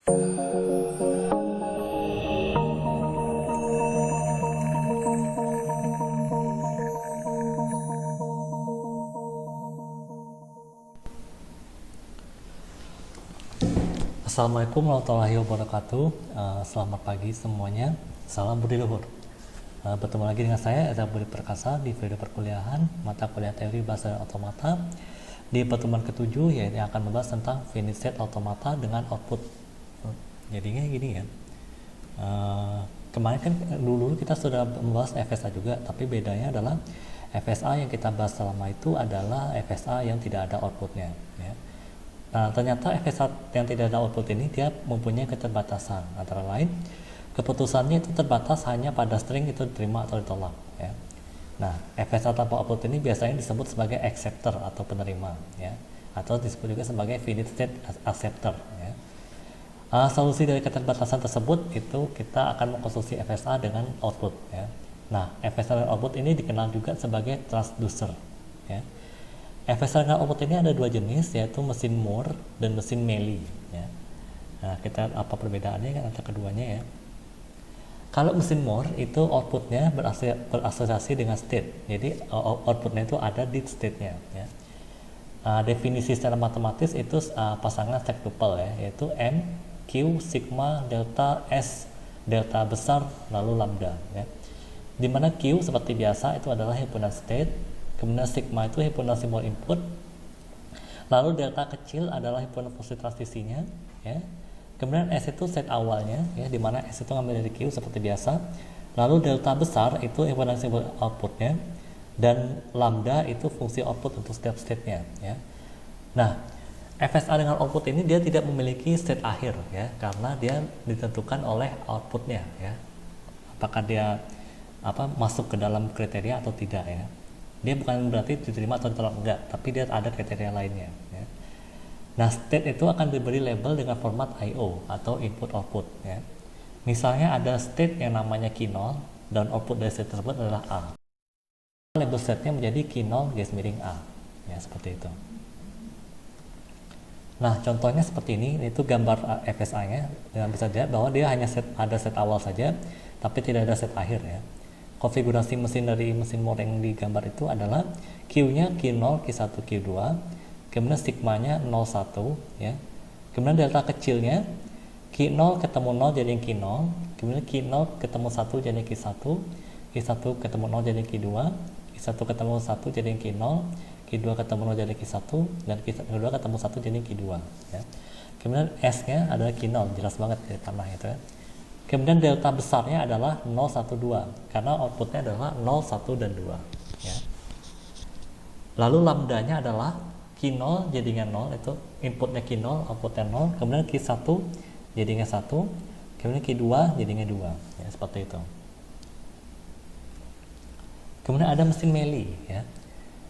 Assalamualaikum warahmatullahi wabarakatuh. Selamat pagi semuanya. Salam budi luhur. Bertemu lagi dengan saya Eza Budi Perkasa di video perkuliahan mata kuliah teori bahasa dan otomata di pertemuan ke-7, yaitu yang akan membahas tentang finite state automata dengan output. Jadinya gini ya. Kemarin kan dulu kita sudah membahas FSA juga, tapi bedanya adalah FSA yang kita bahas selama itu adalah FSA yang tidak ada outputnya. Ya. Nah, ternyata FSA yang tidak ada output ini dia mempunyai keterbatasan. Antara lain, keputusannya itu terbatas hanya pada string itu diterima atau ditolak. Ya. Nah, FSA tanpa output ini biasanya disebut sebagai acceptor atau penerima, ya, atau disebut juga sebagai finite state acceptor. Ya. Solusi dari keterbatasan tersebut itu kita akan mengkonsumsi FSA dengan output. Ya. Nah, FSA dan output ini dikenal juga sebagai transducer. Ya. FSA dengan output ini ada dua jenis, yaitu mesin Moore dan mesin Mealy. Ya. Nah, kita apa perbedaannya kan antara keduanya ya. Kalau mesin Moore itu outputnya berasosiasi dengan state, jadi outputnya itu ada di state-nya. Ya. Definisi secara matematis itu pasangan sextuple ya, yaitu M, Q, sigma, delta, S, delta besar, lalu lambda. Ya. Dimana Q seperti biasa itu adalah himpunan state, kemudian sigma itu himpunan simbol input, lalu delta kecil adalah himpunan posisi transisinya, ya. Kemudian S itu set awalnya, ya, di mana S itu ngambil dari Q seperti biasa, lalu delta besar itu himpunan simbol outputnya, dan lambda itu fungsi output untuk setiap state-nya, ya. Nah, FSA dengan output ini dia tidak memiliki state akhir, ya, karena dia ditentukan oleh outputnya, ya. Apakah dia masuk ke dalam kriteria atau tidak, ya. Dia bukan berarti diterima atau ditolak, enggak, tapi dia ada kriteria lainnya. Ya. Nah, state itu akan diberi label dengan format I/O atau input output. Ya. Misalnya ada state yang namanya Q0 dan output dari state tersebut adalah A. Label state-nya menjadi Q0 garis miring A. Ya, seperti itu. Nah, contohnya seperti ini itu gambar FSA-nya. Dengan bisa dilihat bahwa dia hanya ada set awal saja, tapi tidak ada set akhir ya. Konfigurasi mesin dari mesin Moore yang digambar itu adalah Q-nya Q0, Q1, Q2, kemudian sigmanya 01, ya. Kemudian delta kecilnya Q0 ketemu 0 jadi Q0, kemudian Q0 ketemu 1 jadi Q1, Q1 ketemu 0 jadi Q2, Q1 ketemu 1 jadi Q0, Q2 ketemu 0 jadi Q1, dan Q2 ketemu 1 jadi Q2, ya. Kemudian S-nya adalah Q0, jelas banget dari tanah itu ya. Kemudian delta besarnya adalah 0, 1, 2 karena outputnya adalah 0, 1, dan 2. Ya. Lalu lambdanya adalah Q0 jadinya 0, itu inputnya Q0, outputnya 0. Kemudian Q1 jadinya 1, kemudian Q2 jadinya 2. Ya, seperti itu. Kemudian ada mesin Mealy. Ya.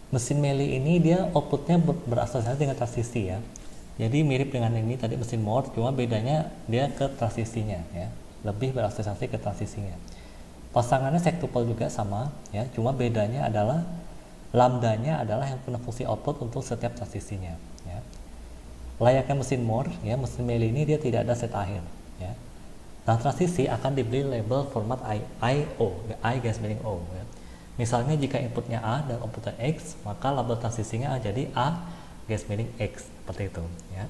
Mesin Mealy ini dia outputnya berasosiasi dengan transisi ya. Jadi mirip dengan ini tadi mesin Moore, cuma bedanya dia ke transisinya ya. Lebih berasosiasi ke transisinya. Pasangannya sektuple juga sama ya, cuma bedanya adalah lambdanya adalah yang punya fungsi output untuk setiap transisinya ya. Layaknya mesin Moore ya, mesin Mealy ini dia tidak ada set akhir ya. Nah, transisi akan diberi label format I/O, I garis miring O ya. Misalnya jika inputnya A dan outputnya X, maka label transisinya jadi A garis miring X, seperti itu ya.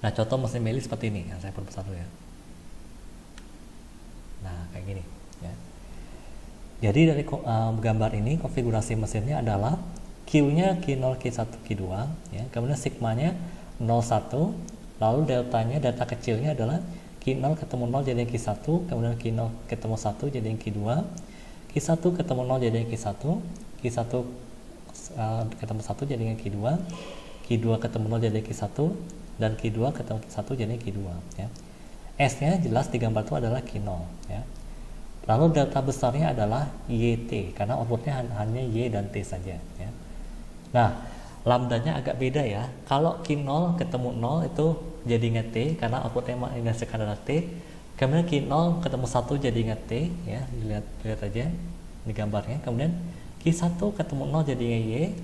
Nah, contoh mesin Mealy seperti ini, saya perbesar dulu ya. Nah, kayak gini ya. Jadi dari gambar ini konfigurasi mesinnya adalah Q-nya Q0, Q1, Q2 ya. Kemudian sigmanya 01, lalu deltanya, delta kecilnya adalah Q0 ketemu 0 jadi Q1, kemudian Q0 ketemu 1 jadi Q2, Q1 ketemu 0 jadi Q1, Q1 ketemu 1 jadi Q2, Q2 ketemu 0 jadi Q1, dan Q2 ketemu Q1 jadi Q2 ya. S-nya jelas digambar itu adalah Q0 ya. Lalu delta besarnya adalah YT karena outputnya hanya Y dan T saja ya. Nah, lambdanya agak beda ya. Kalau Q0 ketemu 0 itu jadinya T karena outputnya mengindikasikan adalah T. Kemudian Q0 ketemu 1 jadinya T ya, lihat aja di gambarnya. Kemudian Q1 ketemu 0 jadinya Y,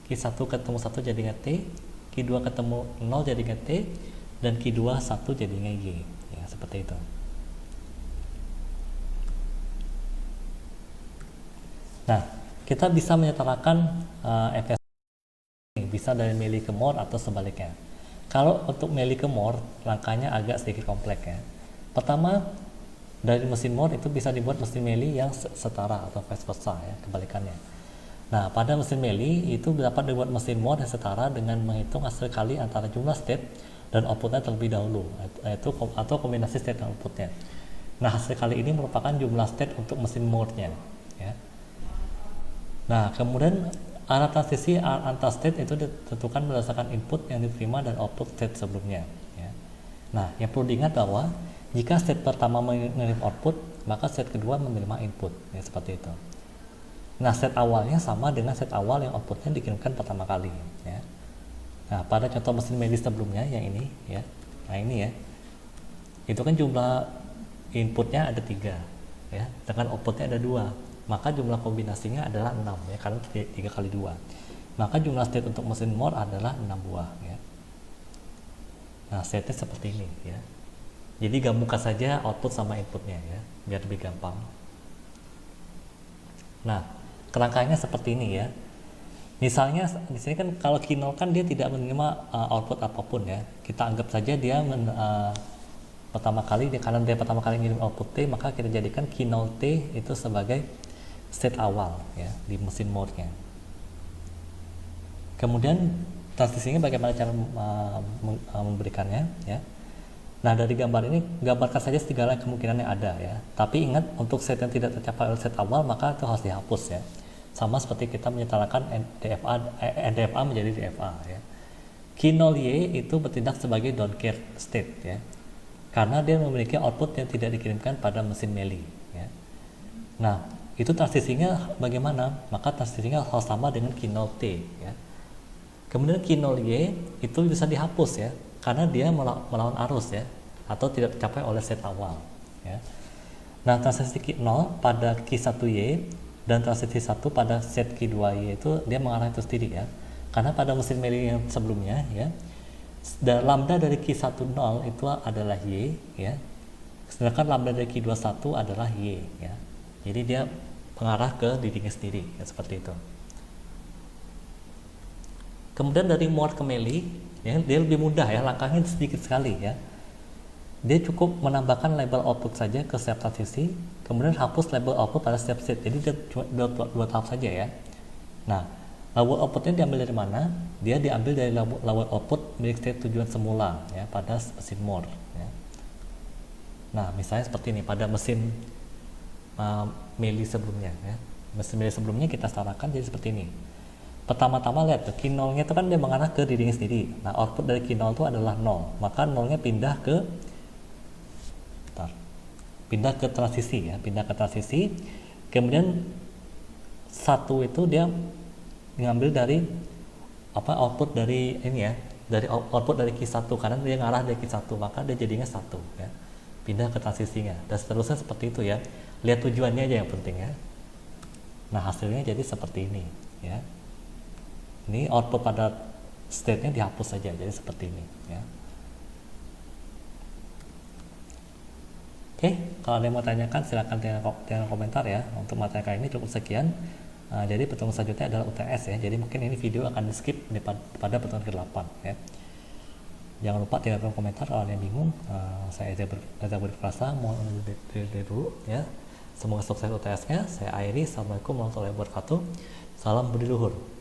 Q1 ketemu 1 jadinya T, Q2 ketemu 0 jadinya T, dan Q2 1 jadinya Y, ya seperti itu. Nah, kita bisa menyetarakan FSA bisa dari mili ke mol atau sebaliknya. Kalau untuk mili ke mol, langkahnya agak sedikit kompleks ya. Pertama, dari mesin mol itu bisa dibuat mesin mili yang setara atau vice versa ya, kebalikannya. Nah, pada mesin mili itu dapat dibuat mesin mol yang setara dengan menghitung hasil kali antara jumlah state dan outputnya terlebih dahulu, yaitu atau kombinasi state dan outputnya. Nah, hasil kali ini merupakan jumlah state untuk mesin mode-nya ya. Nah, kemudian arah transisi antar state itu ditentukan berdasarkan input yang diterima dan output state sebelumnya ya. Nah, yang perlu diingat bahwa jika state pertama mengirim output, maka state kedua menerima input ya, seperti itu. Nah, state awalnya sama dengan state awal yang outputnya dikirimkan pertama kali ya. Nah, pada contoh mesin medis sebelumnya yang ini ya, nah ini ya, itu kan jumlah inputnya ada 3 ya, dengan outputnya ada 2, maka jumlah kombinasinya adalah 6 ya, karena 3 kali 2, maka jumlah state untuk mesin mode adalah 6 buah ya. Nah, state-nya seperti ini ya, jadi gabungkan saja output sama inputnya ya, biar lebih gampang. Nah, kerangkanya seperti ini ya. Misalnya di sini kan kalau Q0 kan dia tidak menerima output apapun ya. Kita anggap saja dia pertama kali karena dia pertama kali ngirim output T, maka kita jadikan Q0 T itu sebagai state awal ya di mesin mode-nya. Kemudian transisinya bagaimana cara memberikannya ya. Nah, dari gambar ini gambarkan saja segala kemungkinan yang ada ya. Tapi ingat, untuk state yang tidak tercapai oleh state awal maka itu harus dihapus ya. Sama seperti kita menyetarakan DFA menjadi DFA ya. Q0Y itu bertindak sebagai don't care state ya, karena dia memiliki output yang tidak dikirimkan pada mesin meli ya. Nah, itu transisinya bagaimana? Maka transisinya harus sama dengan Q0T ya. Kemudian Q0Y itu bisa dihapus ya, karena dia melawan arus ya, atau tidak tercapai oleh state awal ya. Nah, transisi Q0 pada Q1Y dan transisi 1 pada set Q2Y itu dia mengarah itu sendiri ya, karena pada mesin meli yang sebelumnya ya, lambda dari Q10 itu adalah Y ya, sedangkan lambda dari Q21 adalah Y ya, jadi dia mengarah ke dindingnya sendiri ya, seperti itu. Kemudian dari mode ke meli ya, dia lebih mudah ya, langkahnya sedikit sekali ya. Dia cukup menambahkan label output saja ke setiap transisi, kemudian hapus label output pada setiap state. Jadi dia cuma dua tahap saja ya. Nah, label outputnya diambil dari mana? Dia diambil dari label output milik state tujuan semula ya, pada mesin mode ya. Nah, misalnya seperti ini pada mesin meli sebelumnya ya. Mesin meli sebelumnya kita setarakan jadi seperti ini. Pertama-tama lihat Q0 nya itu kan dia mengarah ke dindingnya sendiri. Nah, output dari Q0 itu adalah 0, maka 0 nya pindah ke transisi ya, pindah ke transisi. Kemudian 1 itu dia ngambil dari output dari ini ya, dari output dari Q1, karena dia ngarah dari Q1, maka dia jadinya 1 ya, pindah ke transisinya, dan seterusnya seperti itu ya. Lihat tujuannya aja yang penting ya. Nah, hasilnya jadi seperti ini ya. Ini output pada state-nya dihapus saja, jadi seperti ini ya. Oke, kalau ada yang mau tanyakan silakan tinggal komentar ya. Untuk materi kali ini cukup sekian. Jadi pertemuan selanjutnya adalah UTS ya. Jadi mungkin ini video akan di skip pada pertemuan ke-8 ya. Jangan lupa tinggalkan komentar kalau ada yang bingung. Saya Eza Berprasa, mohon undur diri dulu ya. Semoga sukses UTS-nya. Saya Airi. Assalamualaikum warahmatullahi wabarakatuh. Salam budi luhur.